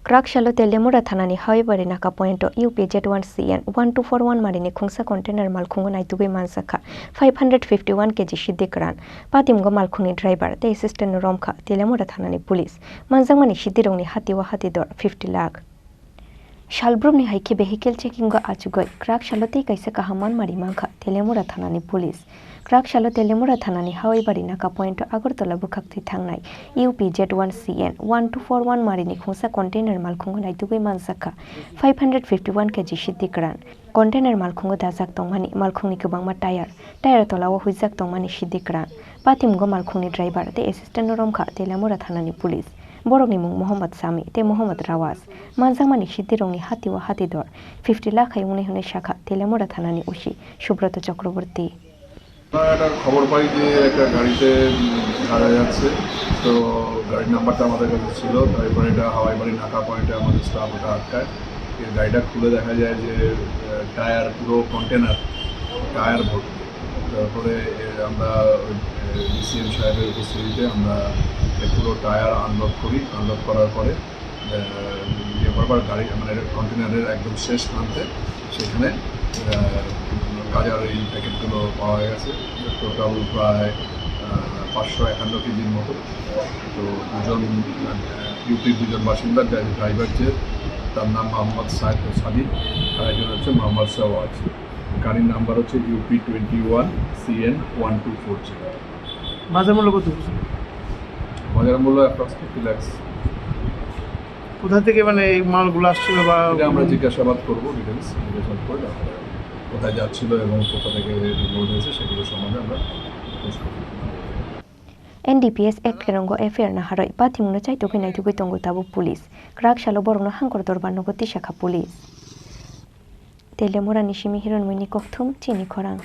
Krakshalo Telemura Thanani however naka point UPZ1CN 1241 marini khungsa container malkhungo naitugui mansakha 551 kg shidikran patimgo malkhungni driver the assistant romkha Telemura Thanani police manjangmani shidirongni hatiwa hatidor 50 lakh Shalbrumni haiki vehicle checking go achugoi Krakshalo te kaisa kahaman mari mangkha Telemura Thanani police Krakshalo Telemura Thanani however naka point Agartala bukhakti thangnai UPZ1CN 1241 marini khungsa container malkhungo naitugui mansakha 551 kg shidikran container malkhungo dajak tongmani malkhungni kubangma tire tolawo huijak tongmani shidikran patimgo malkhungni driver the assistant romkha Telemura Thanani police Borokni mung Muhammad Sami te Muhammad Rawas manjangmani shidirongni hatiwa hatidor 50 lakh ayungni hune shakha Telemura Thanani ushi Subroto Chakraborty একটা খবর পাই যে একটা গাড়িতে ধরা যাচ্ছে তো গাড়ির নাম্বারটা আমাদের কাছে ছিল তারপরে এটা হাওয়াইবাড়ি নাকা পয়েন্টে আমাদের স্টাফ ওটা আটকায় গাড়িটা খুলে দেখা যায় যে টায়ার পুরো কন্টেনার টায়ার ভর্তি তারপরে আমরা ডিসিএম সাহেবের উপস্থিতিতে আমরা পুরো টায়ার আনলোড করি আনলোড করার পরে ইয়ে করবার গাড়ি মানে কন্টেনারের একদম শেষ প্রান্তে সেখানে গাঁজার এই প্যাকেটগুলো পাওয়া গেছে টোটাল প্রায় 551 কেজির মতো তো দুজন ইউপির দুজন বাসিন্দা ড্রাইভার যে তার নাম মোহাম্মদ সাদিক আর একজন হচ্ছে মোহাম্মদ সাওয়াজ গাড়ির নাম্বার হচ্ছে UP21CN 1240 বাজার মূল্য কত বাজার মূল্য অ্যাপ্রক্সিমেটলি 50 লাখ কোথা থেকে মানে এই মালগুলো আসছিল বা আমরা জিজ্ঞাসাবাদ করবো ডিটেলস জিজ্ঞাসাবাদ করে কোথায় যাচ্ছিল এবং কোথা থেকে লোড হয়েছে সেগুলো সম্বন্ধে আমরা খোঁজ করব NDPS Act kerongo affair na haroi patimno chai tokai nai tugui tongo tabu police Krakshalo borongno hangkor dorban nogoti shakha police Telemura nishimi hiron mini kokthum chini khorang